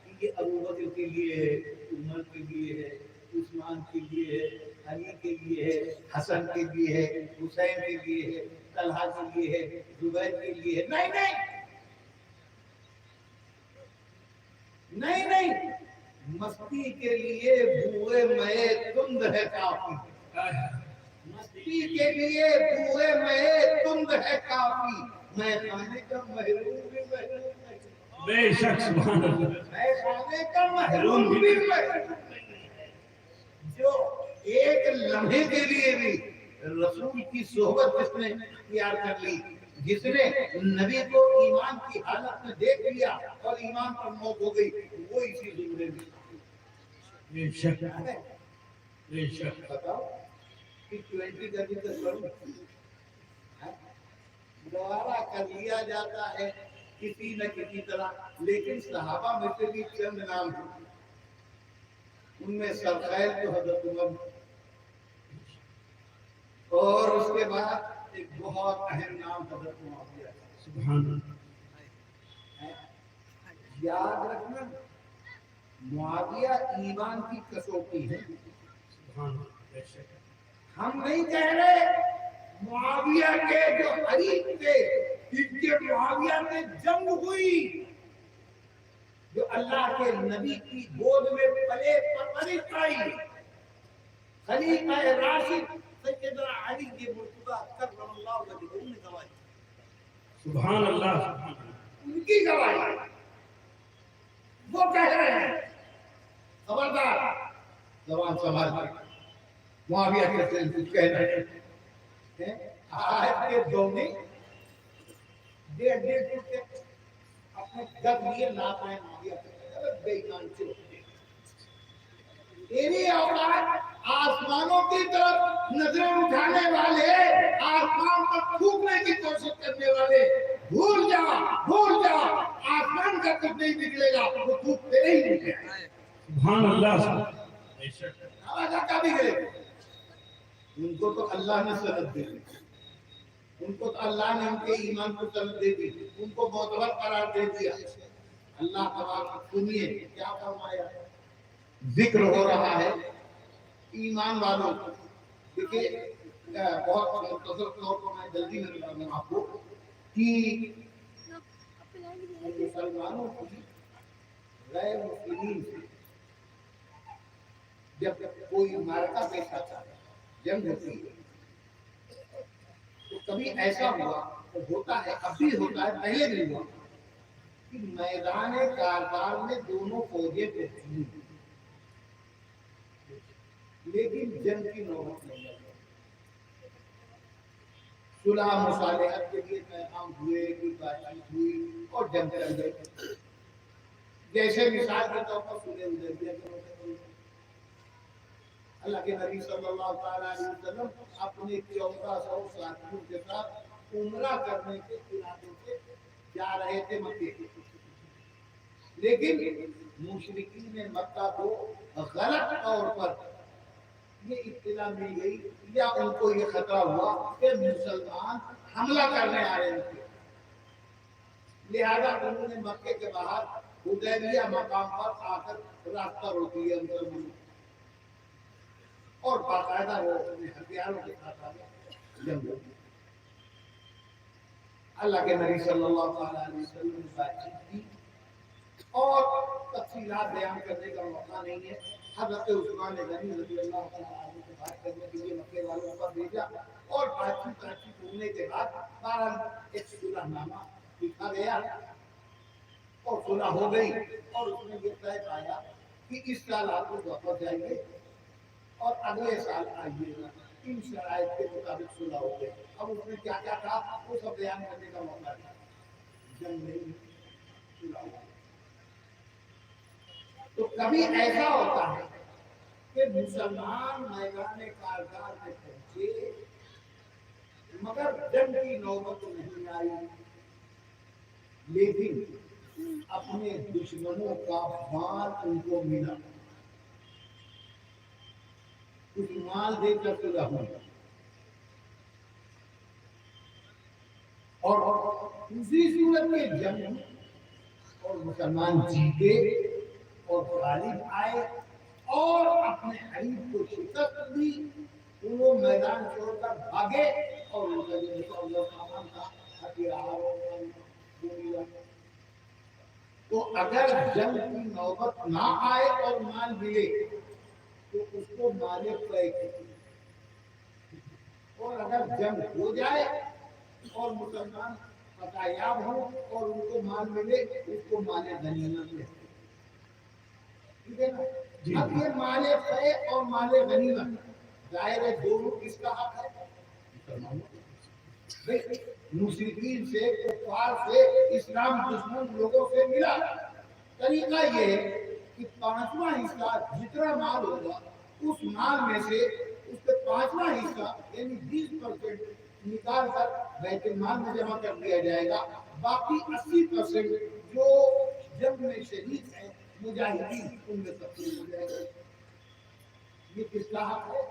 کہ یہ ابو بکر کے لیے ہے عمر کے لیے ہے عثمان کے لیے ہے، علی کے لیے ہے، حسن کے لیے ہے، حسین کے لیے ہے، طلحہ کے لیے ہے، زبیر کے لیے ہے. نہیں نہیں نہیں نہیں، مستی کے لیے بوئے مئے تند ہے کافی. مستی کے لیے بوئے مئے تند ہے کافی. میں خانے کا محروم بھی محروم نہیں. بے شک سبحان اللہ. میں خانے کا محروم بھی محروم نہیں. جو ایک لمحے کے لیے بھی رسول کی صحبت جس نے اختیار کر لی، جس نے نبی کو ایمان کی حالت میں دیکھ لیا اور ایمان پر موت ہو گئی، وہ اسی زمرے میں. بے شک بے شک. بتاؤ کہ 20 کا بھی تصور گوارا کر لیا جاتا ہے کسی نہ کسی طرح، لیکن صحابہ میں سے بھی چند نام ہیں. ان میں سرخیل تو حضرت عمر، اور اس کے بعد ایک بہت اہم نام حضرت معاویہ. سبحان اللہ. یاد رکھنا معاویہ ایمان کی کسوٹی ہے. سبحان اللہ. بے شک. ہم نہیں کہہ رہے معاویہ کے جو حریف تھے، جن کے معاویہ میں جنگ ہوئی، جو اللہ کے نبی کی گود میں پلے پرورش پائی، خلیفہ راشد سیدنا علی کے مرتضیٰ کرم اللہ وجہہ نے گواہی. سبحان اللہ. سبحان اللہ. ان کی گواہی وہ کہہ رہے ہیں. خبردار زبان سنبھال کر. معاویہ کہتے ہیں کچھ کہہ رہے ہیں آج کے دو میں ڈیڑھ فٹ کے اپنے گھر لیے ناپ رہے ہیں. معاویہ کہتے ہیں بے ایمان چلو، تیری اوقات آسمانوں کی طرف نظریں اٹھانے والے، آسمان پر تھوکنے کی کوشش کرنے والے، بھول جا آسمان کا کچھ نہیں نکلے گا، وہ تھوک تیرے ہی نکلے گا. سبحان اللہ. بے شک. آواز کا بھی گئے. ان کو تو اللہ نے سند دے دی، ان کو تو اللہ نے ان کے ایمان کو سند دے دی، ان کو معتبر قرار دے دیا. اللہ تبارک سنیے کیا فرمایا. ذکر ہو رہا ہے ایمان والوں. دیکھیے بہت مختصر طور پر میں جلدی میں بتا دوں آپ کو کہ مسلمانوں کی غیر مسلمین سے جب کوئی معرکہ پیش آتا ہے، جنگ ہوتی ہے، تو کبھی ایسا ہوا، ہوتا ہے اب بھی ہوتا ہے، پہلے بھی ہوا کہ میدان کارزار میں دونوں فوجیں پہنچی، لیکن جنگ کی نوبت نہیں آئی. صلح مصالحت کے لیے پیغام ہوئے، کوئی بات چیت ہوئی اور جنگ چل گئی. جیسے مثال کے طور پر صلح حدیبیہ کے موقع پر اللہ کے نبی صلی اللہ تعالی علیہ وسلم اپنے 1400 ساتھیوں کے ساتھ عمرہ کرنے کے ارادے سے جا رہے تھے مکے. لیکن مشرکین مکہ کو غلط طور پر یہ اطلاع مل گئی یا ان کو یہ خطرہ ہوا کہ مسلمان حملہ کرنے آ رہے تھے، لہذا انہوں نے مکے کے باہر حدیبیہ مقام پر آ کر راستہ روک لیا مسلمانوں اور باقاعدہ وہ اپنے ہتھیاروں کے ساتھ آگے جنگ ہوئی. اللہ کے نبی صلی اللہ تعالی علیہ وسلم نے بات چیت کی اور تفصیلات بیان کرنے کا موقع نہیں ہے. حضرت عثمان غنی رضی اللہ تعالی عنہ سے بات کرنے کے لیے مکے والوں پر بھیجا اور بات چیت ہونے کے بعد بہرحال ایک صلح نامہ لکھا گیا اور صلح ہو گئی. اور اس نے یہ طے پایا کہ اس سال آپ لوگ واپس جائیں گے اور اگلے سال آئیے گا. ان شرائط کے مطابق صلح ہو گئی. اب اس نے کیا کیا کہا وہ سب بیان کرنے کا موقع تھا. جنگ نہیں، صلح ہو گئی. تو کبھی ایسا ہوتا ہے کہ مسلمان میدان کارزار میں پہنچے مگر جنگ کی نوبت نہیں آئی، لیکن اپنے دشمنوں کا مال ان کو ملا، کچھ مال دے کر صلح ہوئی اور دوسری صورت میں جنگ اور مسلمان جیتے اور غالب آئے اور اپنے حریف کو شکست دی، وہ میدان چھوڑ کر بھاگے اور ان کا جو سامان تھا ہتھیار تو اگر جنگ کی نوبت نہ آئے اور مال ملے تو اس کو مالے طے اور اگر جنگ ہو جائے اور مسلمان فتحیاب ہو اور ان کو مال ملے اس کو مال غنیمت میں ٹھیک ہے نا۔ اب یہ مال طے اور مال غنیمت ظاہر ہے دونوں کس کا حق ہے؟ مشرکین سے کفار سے اسلام دشمن لوگوں سے ملا۔ طریقہ یہ ہے کہ پانچواں حصہ جتنا مال ہوگا اس مال میں سے اس کا پانچواں حصہ یعنی 20% نکال کر بیت المال میں جمع کر دیا جائے گا، باقی 80% جو جنگ میں شہید ہیں مجاہدین ان میں تقسیم ہو جائے گا۔ یہ کس کا حق ہے؟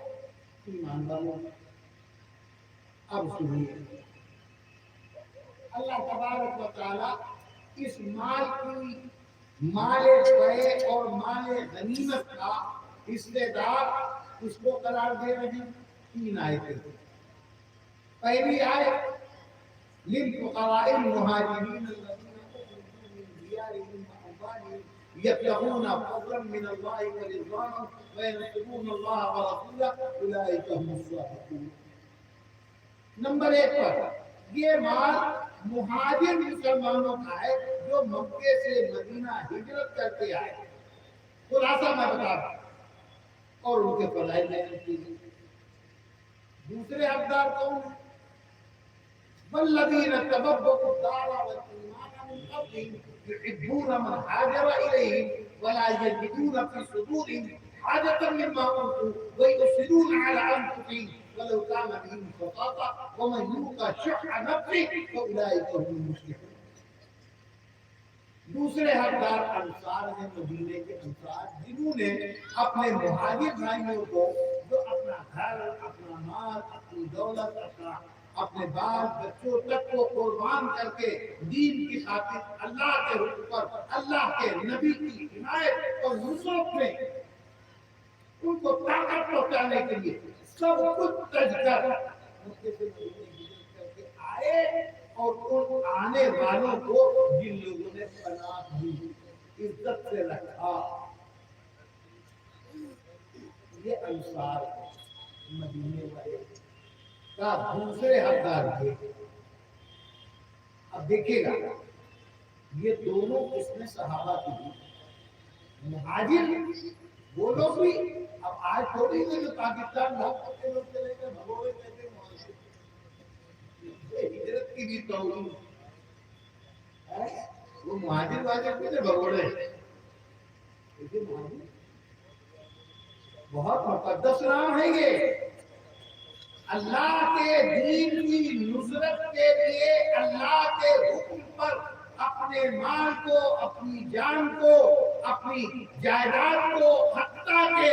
ایمان والوں۔ اب سنیے اللہ تبارک و تعالی اس مال کی مال طے اور مال غنیمت کا حصے دار اس کو قرار دے رہے ہیں 3 آیتیں۔ پہلی آیت للفقراء المہاجرین الذین اخرجوا من دیارہم واموالہم یبتغون فضلا من اللہ ورضوانا وینصرون اللہ ورسولہ اولئک هم الصادقون۔ نمبر 1 پر یہ مال مہاجر مسلمانوں کا ہے جو مکے سے مدینہ ہجرت کر کے آئے، خلاصہ میں بتا رہا ہوں، اور ان کے فضائل بیان کیجیے۔ دوسرے حقدار کون ہیں؟ والذین تبوؤا الدار والایمان من قبلہم یحبون من ہاجر الیہم ولا یجدون فی صدورہم حاجة مما اوتوا ویؤثرون علی انفسہم ولو كان بهم خصاصة ومن يوق شح نفسه فأولئك هم المفلحون۔ دوسرے حقدار انصار ہیں، مدینے کے انصار جنہوں نے اپنے مہاجر بھائیوں کو جو اپنا گھر، اپنا مال، اپنی دولت، اپنے بال بچوں تک کو قربان کر کے دین کی خاطر اللہ کے حکم پر اللہ کے نبی کی حمایت اور نصرت میں ان کو طاقت پہنچانے کے لیے سب کچھ تج کر مکے سے ہجرت کر کے آئے، اور ان آنے والوں کو جن لوگوں نے پناہ دی، عزت سے رکھا، یہ انصار مدینے والے کا دوسرے حقدار تھے۔ اب دیکھیے گا یہ دونوں قسمیں صحابہ کی، مہاجر وہ لوگ بھی اب آج تھوڑی نہیں کہ پاکستان بہت لوگ چلے گئے بھگوڑے کہتے ہیں ہجرت کی بھی توہین ہے، وہ مہاجر واجر بھی تھے بھگوڑے، لیکن مہاجر بہت مقدس نام ہے یہ۔ اللہ کے دین کی نصرت کے لیے اللہ کے حکم پر اپنے مال کو، اپنی جان کو، اپنی جائیداد کو، حتیٰ کہ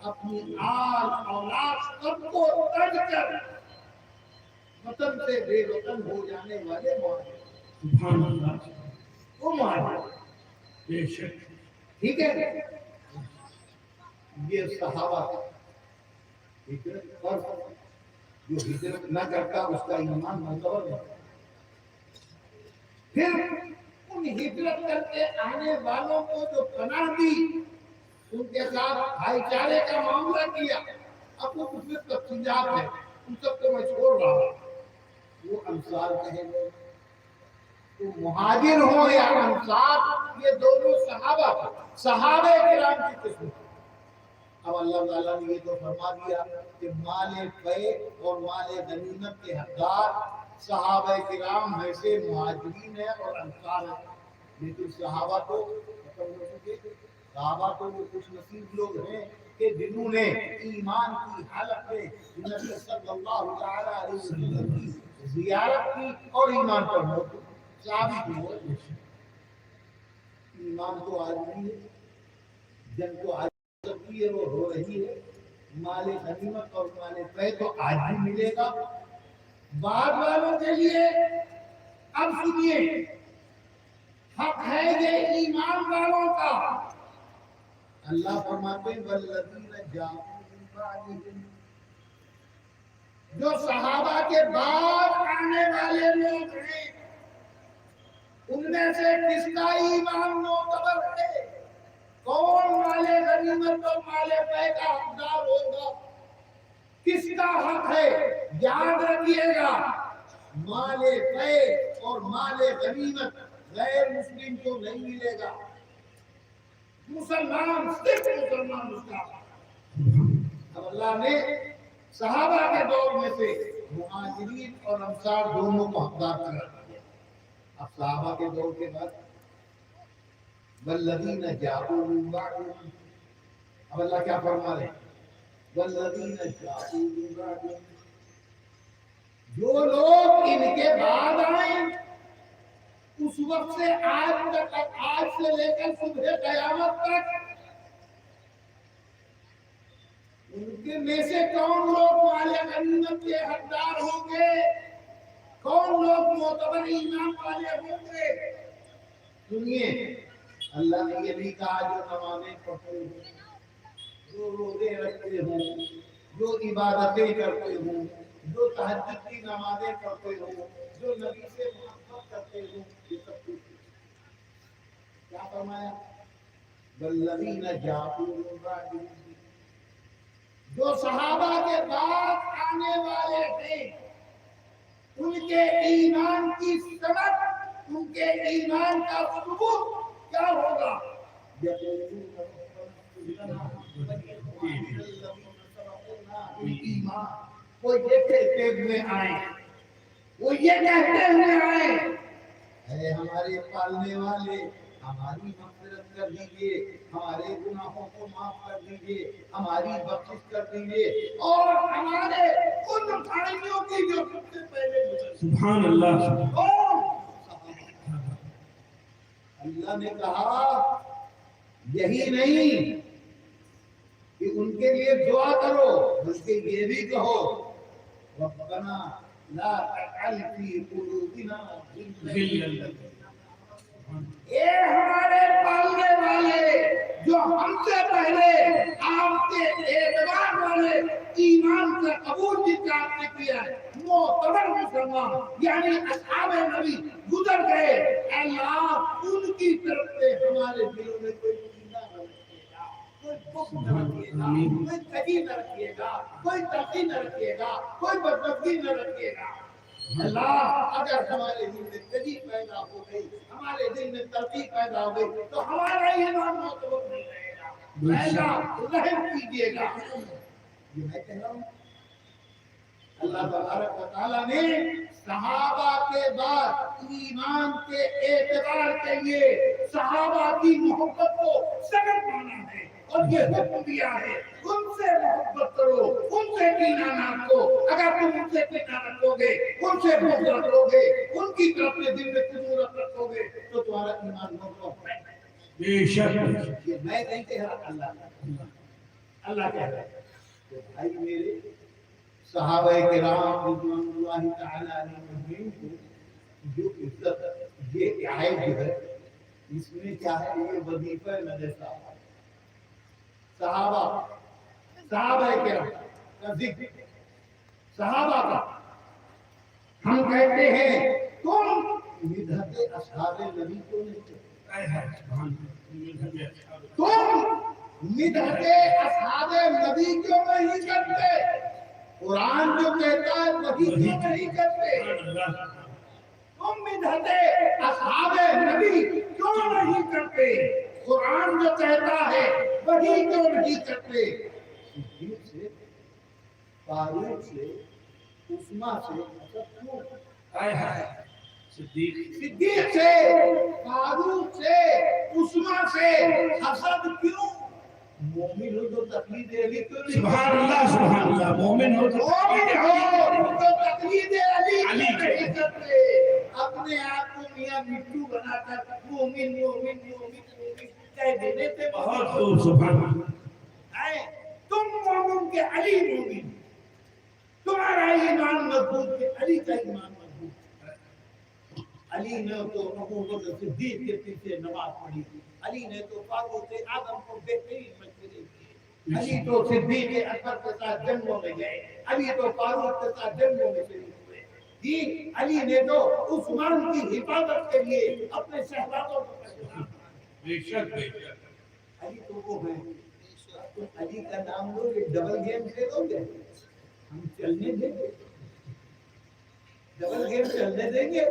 اپنی آل اولاد سب کو تج کر وطن سے بے وطن ہو جانے والے مہاجر، سبحان اللہ، وہ مہاجر، بے شک، ٹھیک ہے۔ یہ صحابہ ہجرت پر جو ہجرت نہ کرتا اس کا ایمان معتبر ہے۔ پھر ان ہجرت کر کے آنے والوں کو جو پناہ دی، ان کے ساتھ بھائی چارے کا معاملہ کیا، اب وہ کچھ تفصیلات ہیں ان سب کو میں چھوڑ رہا ہوں، وہ انصار کہیں گے تو مہاجر ہو یا انصار، یہ دونوں صحابہ کرام کی قسم۔ اب اللہ تعالیٰ نے یہ تو فرما دیا کہ مال طے اور مال غنیمت کے حقدار صحابہ کرام میں سے مہاجرین ہیں اور انصار ہیں، لیکن صحابہ تو ختم ہو چکے۔ صحابہ تو وہ خوش نصیب لوگ ہیں کہ جنہوں نے ایمان کی حالت میں نبی صلی اللہ تعالیٰ علیہ وسلم کی زیارت کی اور ایمان پر موت ثابت ہوئے۔ ایمان تو آج بھی ہے، جنگ تو آج بھی ہے، وہ ہو رہی ہے، مال غنیمت اور مال طے تو آج بھی ملے گا بعد والوں کے لیے۔ اب سنیے، حق ہے یہ ایمان والوں کا، اللہ فرماتے ہیں والذین جاءوا من بعدہم، جو صحابہ کے بعد آنے والے لوگ ہیں ان میں سے کس کا ایمان معتبر ہے؟ کون مال غنیمت اور مال فے کا حقدار ہوگا؟ کس کا حق ہے؟ یاد رکھیے گا مال فے اور مال غنیمت غیر مسلم کو نہیں ملے گا، مسلمان صرف مسلمان اس کا۔ اب اللہ نے صحابہ کے دور میں سے مہاجرین اور انصار دونوں کو حقدار قرار دیا۔ اب صحابہ کے دور کے بعد والذین جاءوا من بعدہم، اب اللہ کیا فرما رہے ہیں؟ والذین جاءوا من بعدہم، جو لوگ ان کے بعد آئیں اس وقت سے آج تک، آج سے لے کر صبح قیامت تک، ان کے میں سے کون لوگ مال غنیمت کے حقدار ہوں گے؟ کون لوگ معتبر ایمان والے ہوں گے؟ سنیے، اللہ نے یہ بھی کہا جو نمازیں پڑھتے ہوں، جو روزے رکھتے ہوں، جو عبادتیں کرتے ہوں، جو تہجد کی نمازیں پڑھتے ہوں، جو نبی سے محبت کرتے ہوں، یہ سب کچھ کیا فرمایا؟ والذین جاءوا من بعدہم، جو صحابہ کے بعد آنے والے تھے ان کے ایمان کی سند، ان کے ایمان کا ثبوت کیا ہوگا؟ وہ یہ کہتے ہوئے آئے، وہ یہ کہتے ہوئے آئے، اے ہمارے پالنے والے ہماری مغفرت کر دیجئے، ہمارے گناہوں کو معاف کر دیجئے، ہماری بخشش کر دیجئے، اور ہمارے ان بھائیوں کی جو سب سے پہلے گزر۔ سبحان اللہ۔ اللہ نے کہا یہی نہیں کہ ان کے لیے دعا کرو، بلکہ یہ بھی کہو ربنا لا تجعل في قلوبنا غلا، اے ہمارے پالنے والے جو ہم سے پہلے آپ کے اعتبار والے ایمان کا قبول جن کا آپ نے کیا ہے، معتبر مسلمان یعنی اصحاب نبی گزر گئے، اللہ ان کی طرف سے ہمارے دلوں میں کوئی کینہ نہ رکھیے گا، کوئی بغض نہ رکھیے گا، کوئی تجی نہ رکھیے گا، کوئی تلخی نہ رکھیے گا، کوئی بدبختی نہ رکھیے گا۔ اللہ اگر ہمارے دل میں تجی پیدا ہو گئی، ہمارے دل میں تلخی پیدا ہو گئی، تو ہمارا ایمان معتبر نہیں رہے گا۔ رحم کیجیے گا۔ یہ میں کہہ رہا ہوں اللہ تبارک و تعالیٰ نے صحابہ کے بعد ایمان کے اعتبار کے لیے صحابہ کی محبت کو سند مانا ہے اور یہ حکم دیا ہے ان سے محبت کرو، ان سے کینہ نہ رکھو۔ اگر تم ان سے کینہ رکھو گے، ان سے بغض رکھو گے، ان کی طرف سے دل میں کدورت رکھو گے تو تمہارا ایمان معتبر ہے۔ بے شک یہ میں نہیں کہہ رہا، اللہ کہہ رہا ہے۔ تو بھائی میرے صحابہ کرام رضوان اللہ تعالی علیہم کو جو عزت یہ آئے جو ہے اس میں کیا ہے؟ یہ وظیفہ نظر صحابہ کرام کا ذکر، صحابہ کا ہم کہتے ہیں تم مدحت اصحاب نبی کو نہیں کرتے، تم مدحت اصحاب نبی کیوں نہیں کرتے؟ قرآن جو کہتا ہے وہی کیوں نہیں کرتے؟ تم مدحت اصحاب نبی کیوں نہیں کرتے؟ قرآن جو کہتا ہے وہی کیوں نہیں کرتے؟ صدیق سے، فاروق سے، عثمان سے، صدیق سے، فاروق سے، عثمان سے حسد کیوں؟ مومن ہو تو تقلید علی کیوں نہیں؟ سبحان اللہ، سبحان اللہ۔ مومن ہو تو تقلید علی نہیں کرتے، اپنے آپ کو میاں مٹھو بنا کر مومن مومن مومن مومن کہہ دینے سے بہت خوب، سبحان اللہ۔ تم مومن کے علی مومن، تمہارا ایمان مضبوط ہے، علی کا ایمان مضبوط ہے۔ علی نے تو ابو بکر صدیق کے پیچھے نماز پڑھی، علی نے تو فاروق اعظم کو بہترین مشورے دیے، علی تو صدیق اکبر کے ساتھ جنگوں میں گئے، علی تو فاروق کے ساتھ جنگوں میں شریک ہوئے جی، علی نے تو عثمان کی حفاظت کے لیے اپنے شہزادوں کو قربان کیا۔ بے شک بے شک علی تو وہ ہیں، تم علی کا نام لو گے ڈبل گیم کھیلو گے، ہم چلنے دیں گے، ڈبل گیم چلنے دیں گے؟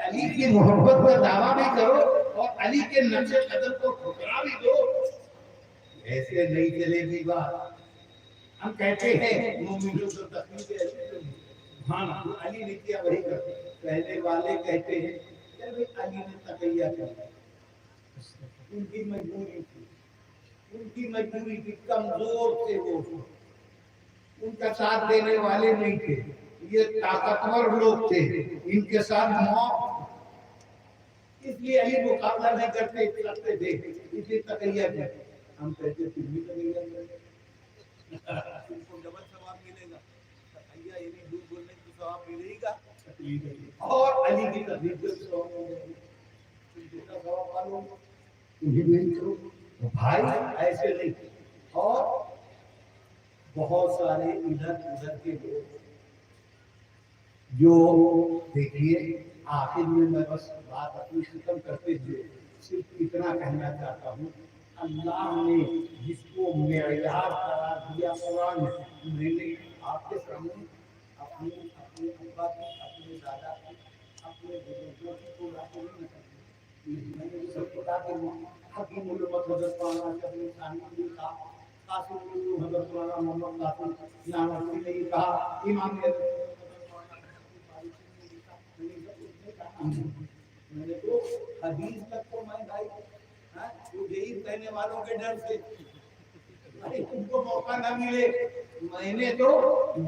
علی کی محبت کا دعویٰ بھی کرو اور علی کے نقش قدم کو ٹھکرا بھی دو، ایسے نہیں چلے گی بات۔ ہم کہتے ہیں مومنوں کو تقلید علی، ہاں علی نے کیا وہی کرتے، پہلے والے کہتے ہیں کہ علی نے تقیہ کیا، ان کی مجبوری تھی، ان کی مجبوری تھی، کمزور تھے وہ، ان کا ساتھ دینے والے نہیں تھے، یہ طاقتور لوگ تھے، ان کے ساتھ موت، اس لیے علی مقابلہ نہیں کرتے تھے، اس لیے تقیہ کیا۔ ہم کہتے پھر بھی تقیہ کرتے، ان کو ڈبل ثواب ملے گا، تقیہ یعنی جھوٹ بولنے کی ثواب ملے گا، اور علی کی تقریر کا ثواب ملے گا، تم جتنا ثواب پالو تمہیں نہیں کرو بھائی، ایسے نہیں۔ اور بہت سارے ادھر ادھر کے لوگ جو دیکھیے، آخر میں بس بات اپنی ختم کرتے ہوئے صرف اتنا کہنا چاہتا ہوں، اللہ نے جس کو معیار قرار دیا قرآن میں نے آپ کے سامنے اپنے ابا کی، اپنے دادا کی، اپنے بزرگوں کی کو راتوں میں میں نے سب بتا کے حکیم علمت حضرت مولانا شبیر ثانی نے کہا، قاسم علوم حضرت مولانا محمد قاسم نانوتوی نے یہ کہا، امام میں نے تو حدیث تک کو میں بھائی وہ یہی کہنے والوں کے ڈر سے ان کو موقع نہ ملے، میں نے تو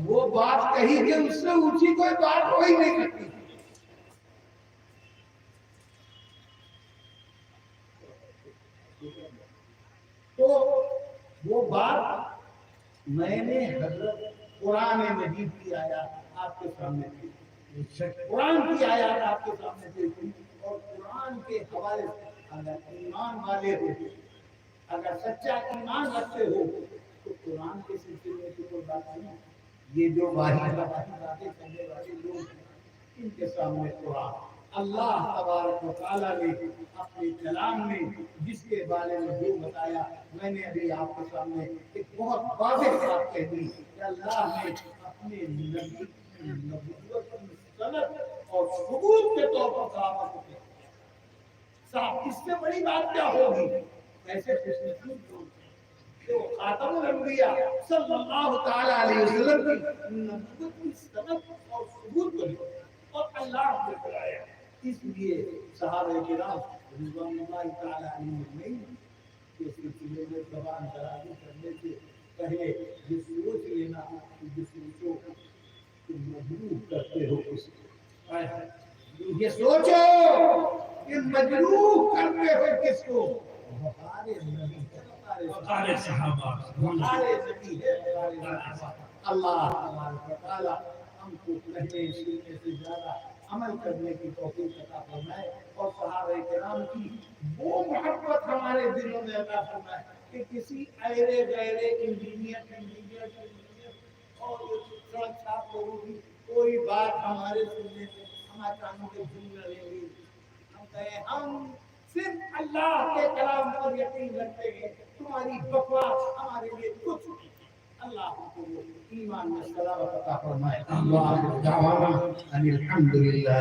وہ بات کہی کہ اس سے اونچی کوئی بات کوئی نہیں کرتی۔ تو وہ بات میں نے حضرت قرآن مجید کی آیات آپ کے سامنے تھی، قرآن کی آیات آپ کے سامنے تھی، اور قرآن کے حوالے سے اگر ایمان والے ہو، اگر سچا ایمان رکھتے ہو تو قرآن کے سلسلے میں تو کوئی بات نہیں۔ یہ جو واحد باتیں کرنے والے لوگ ہیں، ان کے سامنے قرآن اللہ تبارک و تعالیٰ نے اپنے کلام میں جس کے بارے میں جو بتایا، میں نے ابھی آپ کے سامنے ایک بہت واضح بات کہہ دی کہ اللہ نے اپنے نبی نبوت کی سند اور ثبوت کے طور پر صحابہ کو کیا، صاحب اس سے بڑی بات کیا ہوگی؟ ایسے خوش نصیب لوگ کہ وہ خاتم الانبیاء صلی اللہ تعالی علیہ وسلم کی نبوت کی سند اور ثبوت کو اور اللہ نے بلایا۔ اس لیے صحابہ کرام رضوان اللہ تعالی علیہم اجمعین کے سلسلے میں زبان درازی کرنے سے پہلے یہ سوچ لینا کہ جس سوچو تم مجروح کرتے ہو کس کو، یہ سوچو کہ مجروح کرتے ہو کس کو، ہمارے نبی وقار صحابہ، ہمارے نبی ہے، ہمارے صحابہ۔ اللہ تبارک و تعالی ہم کو کہنے سننے سے زیادہ عمل کرنے کی توفیق عطا فرمائے، اور صحابہ کرام کی وہ محبت ہمارے دلوں میں عطا فرمائے کہ کسی ایرے غیرے انجینئر اور سڑک چھاپ لوگوں کی کوئی بات ہمارے سننے میں ہمارے کانوں کے جھول نہ لیں گے۔ ہم کہیں ہم صرف اللہ کے کلام پر یقین رکھتے ہیں، تمہاری بکواس ہمارے لیے کچھ نہیں۔ اللہ کو ایمان میں سلامت عطا فرمائے۔ دعوانا ان الحمد للہ